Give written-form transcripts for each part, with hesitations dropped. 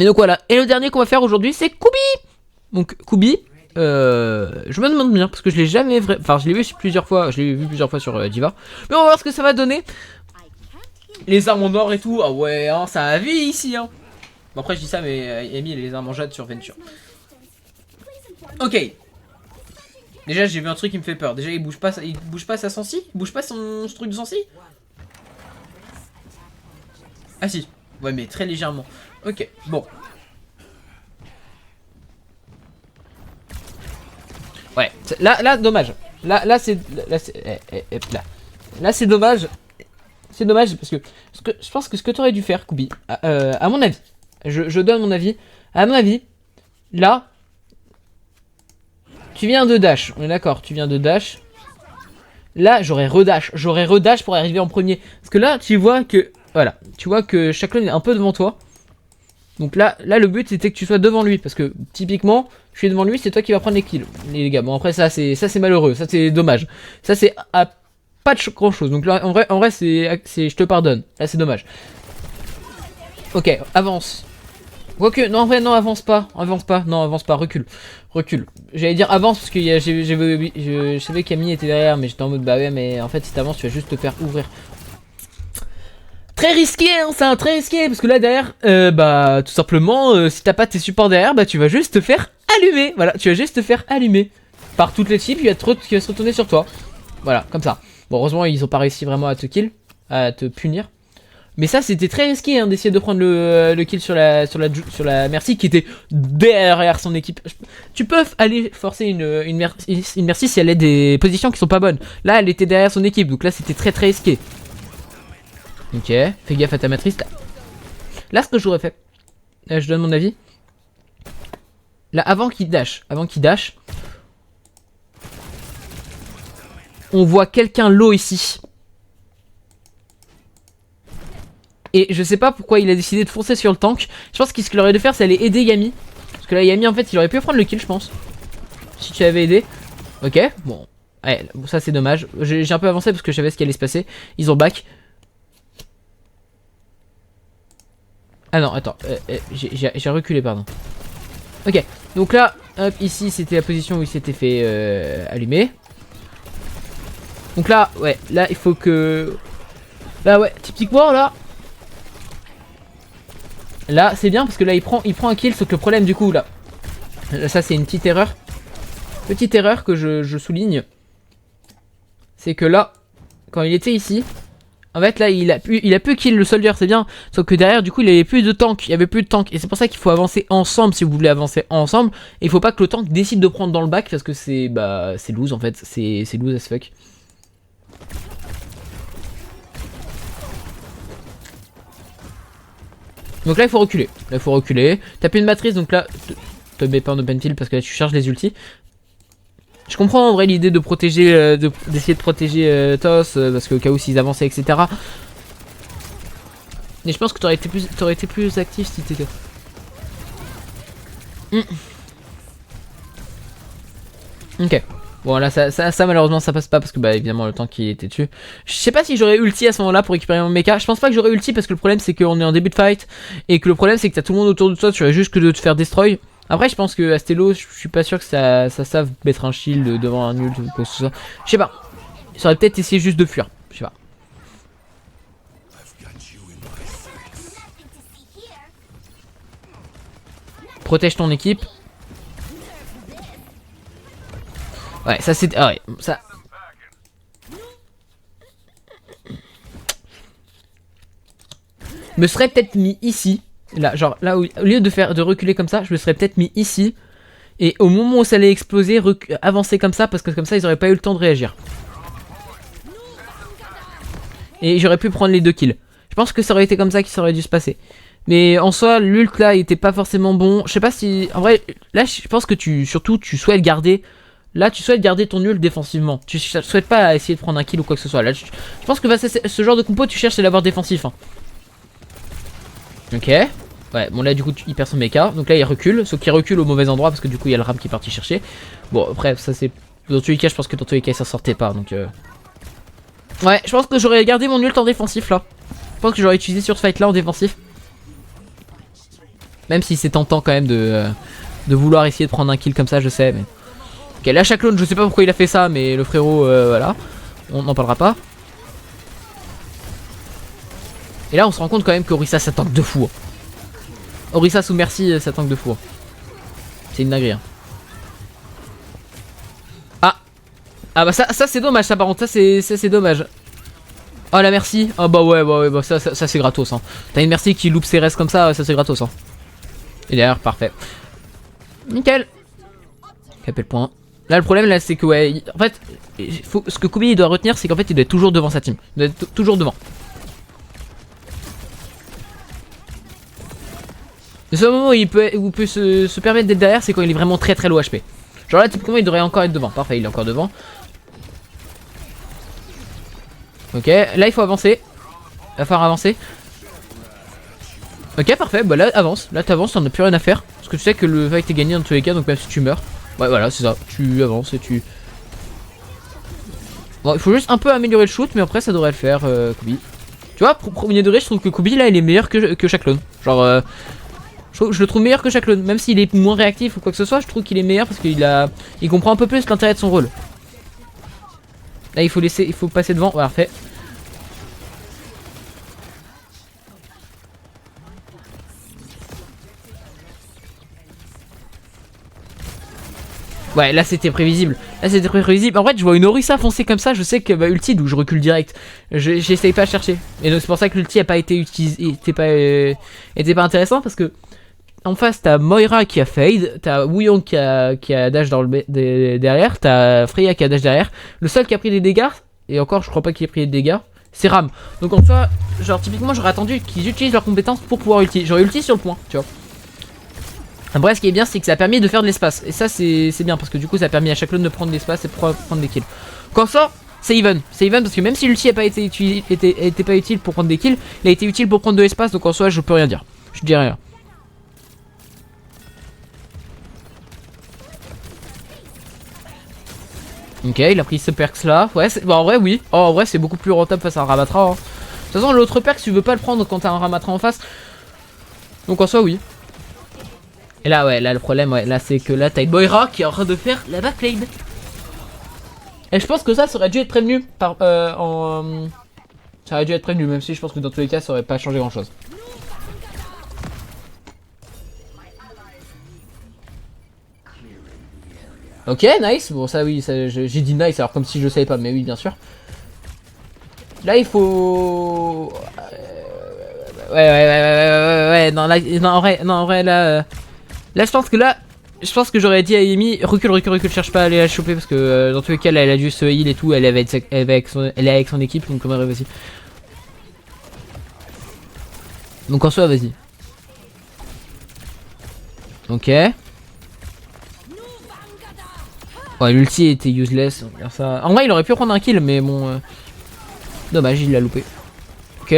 Mais donc voilà, et le dernier qu'on va faire aujourd'hui c'est Kubi. Donc Kubi, je me demande bien parce que je l'ai jamais enfin je l'ai vu plusieurs fois, sur Diva. Mais on va voir ce que ça va donner. Les armes en or et tout, ah ouais, hein, ça a vie ici hein. Bon après je dis ça mais Amy les armes en jade sur Venture. Ok. Déjà j'ai vu un truc qui me fait peur. Déjà il bouge pas sa sensi. Il bouge pas son truc de sensi. Ah si. Ouais mais très légèrement. Ok bon. Ouais là dommage. Là c'est c'est dommage. C'est dommage parce que je pense que ce que tu aurais dû faire Kubi à mon avis. Je donne mon avis. À mon avis là. Tu viens de dash, on est d'accord, tu viens de dash. Là, j'aurais redash pour arriver en premier. Parce que là, tu vois que, voilà, tu vois que Chaclone est un peu devant toi. Donc là le but c'était que tu sois devant lui. Parce que typiquement, je suis devant lui, c'est toi qui vas prendre les kills, les gars. Bon après ça c'est malheureux, ça c'est dommage. Ça c'est pas de grand chose. Donc là en vrai c'est je te pardonne. Là c'est dommage. Ok, avance. Quoique, non, en vrai, non, avance pas, recule. J'allais dire avance parce que je savais qu'Amy était derrière, mais j'étais en mode bah ouais, mais en fait, si t'avances, tu vas juste te faire ouvrir. Très risqué, hein, c'est un très risqué, parce que là derrière, bah tout simplement, si t'as pas tes supports derrière, bah tu vas juste te faire allumer. Voilà, tu vas juste te faire allumer par toutes les types qui va se retourner sur toi. Voilà, comme ça. Bon, heureusement, ils ont pas réussi vraiment à te kill, à te punir. Mais ça c'était très risqué hein, d'essayer de prendre le kill sur la Mercy qui était derrière son équipe. Tu peux aller forcer une Mercy si elle a des positions qui sont pas bonnes. Là elle était derrière son équipe donc là c'était très risqué. Ok, fais gaffe à ta matrice. Là ce que j'aurais fait, là, je donne mon avis. Là avant qu'il dash, on voit quelqu'un low ici. Et je sais pas pourquoi il a décidé de foncer sur le tank. Je pense que ce qu'il aurait dû faire c'est aller aider Yami. Parce que là Yami en fait il aurait pu prendre le kill je pense. Si tu avais aidé. Ok bon. Ouais, ça c'est dommage. J'ai un peu avancé parce que je savais ce qui allait se passer. Ils ont back. Ah non attends. J'ai reculé pardon. Ok donc là hop ici c'était la position où il s'était fait allumer. Donc là ouais là il faut que... Là ouais typiquement là. Là c'est bien parce que là il prend un kill sauf que le problème du coup là ça c'est une petite erreur. Petite erreur que je souligne. C'est que là quand il était ici en fait là il a pu kill le soldier c'est bien. Sauf que derrière du coup il avait plus de tank. Il y avait plus de tank. Et c'est pour ça qu'il faut avancer ensemble si vous voulez avancer ensemble. Et il faut pas que le tank décide de prendre dans le back parce que c'est c'est loose en fait. C'est loose as fuck. Donc là il faut reculer. Taper une matrice donc là te mets pas en open field parce que là tu charges les ultis. Je comprends en vrai l'idée de protéger, d'essayer de protéger Toss parce qu'au cas où s'ils avançaient etc. Mais je pense que t'aurais été plus actif si t'étais. Ok. Bon là ça malheureusement ça passe pas parce que bah évidemment le temps qu'il était dessus. Je sais pas si j'aurais ulti à ce moment là pour récupérer mon mecha. Je pense pas que j'aurais ulti parce que le problème c'est qu'on est en début de fight. Et que le problème c'est que t'as tout le monde autour de toi. Tu aurais juste que de te faire destroy. Après je pense que Astello je suis pas sûr que ça savent mettre un shield devant un ult ou quoi que ce soit. Je sais pas. Ça aurait peut-être essayé juste de fuir. Je sais pas. Protège ton équipe. Ouais, ça c'est... Ah ouais, ça... Je me serais peut-être mis ici. Là, genre, là où... Au lieu de reculer comme ça, je me serais peut-être mis ici. Et au moment où ça allait exploser, avancer comme ça, parce que comme ça, ils auraient pas eu le temps de réagir. Et j'aurais pu prendre les 2 kills. Je pense que ça aurait été comme ça qu'il aurait dû se passer. Mais en soi, l'ult là, il était pas forcément bon. Je sais pas si... En vrai, là, je pense que surtout, tu souhaites garder... Là, tu souhaites garder ton ult défensivement. Tu souhaites pas essayer de prendre un kill ou quoi que ce soit. Là, je pense que ce genre de compo, tu cherches à l'avoir défensif. Hein. Ok. Ouais, bon là, du coup, il perd son mecha. Donc là, il recule. Sauf qu'il recule au mauvais endroit parce que du coup, il y a le ram qui est parti chercher. Bon, après, ça c'est... Dans tous les cas, je pense que dans tous les cas, ça sortait pas. Donc, ouais, je pense que j'aurais gardé mon ult en défensif là. Je pense que j'aurais utilisé sur ce fight là en défensif. Même si c'est tentant quand même de vouloir essayer de prendre un kill comme ça, je sais. Mais... Ok, là Chaclone, je sais pas pourquoi il a fait ça, mais le frérot, voilà. On n'en parlera pas. Et là, on se rend compte quand même qu'Orisa ça tank de fou. Orisa sous Merci, ça tank de fou. C'est une dinguerie. Ah bah ça c'est dommage, ça par contre, ça c'est dommage. Oh la Merci. Ah bah ouais, bah ça c'est gratos. Hein. T'as une Merci qui loupe ses restes comme ça c'est gratos. Hein. Et derrière, parfait. Nickel. Capé le point. Là le problème là c'est que ouais, en fait, ce que Kubi il doit retenir c'est qu'en fait il doit être toujours devant sa team. Il doit être toujours devant. Le seul moment où il peut se permettre d'être derrière c'est quand il est vraiment très low HP. Genre là typiquement il devrait encore être devant. Parfait, il est encore devant. Ok, là il faut avancer. Il va falloir avancer. Ok, parfait, bah là avance. Là t'avances, t'en as plus rien à faire. Parce que tu sais que le fight est gagné dans tous les cas, donc même si tu meurs. Ouais, voilà, c'est ça. Tu avances et tu. Bon, il faut juste un peu améliorer le shoot, mais après ça devrait le faire, Kubi. Tu vois, premier degré, je trouve que Kubi là il est meilleur que Chaclone. Genre, je le trouve meilleur que Chaclone. Même s'il est moins réactif ou quoi que ce soit, je trouve qu'il est meilleur parce il comprend un peu plus l'intérêt de son rôle. Là, il faut passer devant. Voilà, parfait. Ouais, là c'était prévisible. Là c'était prévisible. En fait, je vois une Orisa foncer comme ça, je sais que bah, ulti, donc je recule direct. J'essaye pas à chercher. Et donc c'est pour ça que l'ulti a pas été utilisé, était pas intéressant parce que en face t'as Moira qui a fade, t'as Wuyong qui a dash dans derrière, t'as Freya qui a dash derrière. Le seul qui a pris des dégâts, et encore je crois pas qu'il ait pris des dégâts, c'est Ram. Donc en soi, genre typiquement j'aurais attendu qu'ils utilisent leurs compétences pour pouvoir ulti. J'aurais ulti sur le point, tu vois. Après ce qui est bien c'est que ça a permis de faire de l'espace. Et ça c'est bien parce que du coup ça a permis à Chaclone de prendre de l'espace et de prendre des kills. Quand ça c'est even. C'est even parce que même si l'ulti n'a pas été était pas utile pour prendre des kills, il a été utile pour prendre de l'espace. Donc en soi je peux rien dire. Je dis rien. Ok, il a pris ce perks là. Ouais, bah, en vrai oui. Oh, en vrai c'est beaucoup plus rentable face à un Ramattra. Hein. De toute façon l'autre perk tu veux pas le prendre quand t'as un Ramattra en face. Donc en soi oui. Et là ouais, là le problème ouais, là c'est que là t'as une Moira qui est en train de faire la backlane. Et je pense que ça aurait dû être prévenu par ça aurait dû être prévenu même si je pense que dans tous les cas ça aurait pas changé grand chose. Ok, nice. Bon ça oui, j'ai dit nice alors comme si je savais pas, mais oui bien sûr. Là il faut ouais, non, là, non, en vrai là là je pense que j'aurais dit à Amy recule, cherche pas à aller la choper parce que dans tous les cas là, elle a dû se heal et tout, elle est avec son équipe donc comment vas-y. Donc en soi vas-y. Ok. Ouais, l'ulti était useless. Ça... En vrai, il aurait pu prendre un kill, mais bon. Dommage, il l'a loupé. Ok.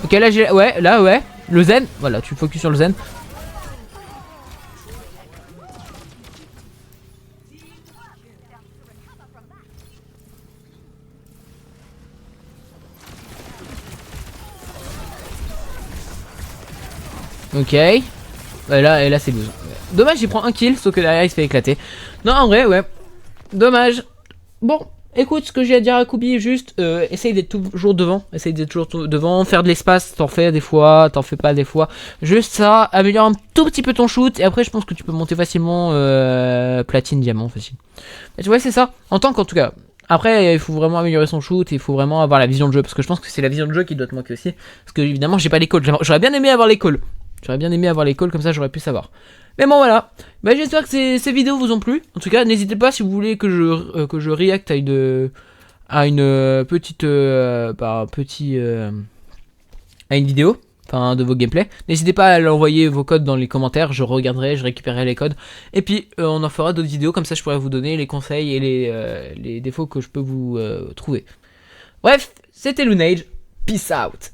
Ok, là j'ai. Ouais, là, ouais. Le zen. Voilà, tu focus sur le zen. Ok. Et là c'est 12. Dommage, il prend un kill, sauf que derrière il se fait éclater. Non, en vrai, ouais. Dommage. Bon, écoute, ce que j'ai à dire à Kubi, juste essaye d'être toujours devant. Essaye d'être toujours devant. Faire de l'espace, t'en fais des fois, t'en fais pas des fois. Juste ça, améliore un tout petit peu ton shoot. Et après, je pense que tu peux monter facilement platine, diamant, facile. Et tu vois, c'est ça. En tant qu'en tout cas. Après, il faut vraiment améliorer son shoot et il faut vraiment avoir la vision de jeu. Parce que je pense que c'est la vision de jeu qui doit te manquer aussi. Parce que évidemment, j'ai pas les calls. J'aurais bien aimé avoir les calls. J'aurais bien aimé avoir les calls, comme ça j'aurais pu savoir. Mais bon voilà. Bah, j'espère que ces vidéos vous ont plu. En tout cas, n'hésitez pas si vous voulez que je react à une petite à une vidéo, enfin de vos gameplays. N'hésitez pas à l'envoyer vos codes dans les commentaires, je regarderai, je récupérerai les codes. Et puis on en fera d'autres vidéos, comme ça je pourrai vous donner les conseils et les défauts que je peux vous trouver. Bref, c'était Lunage. Peace out.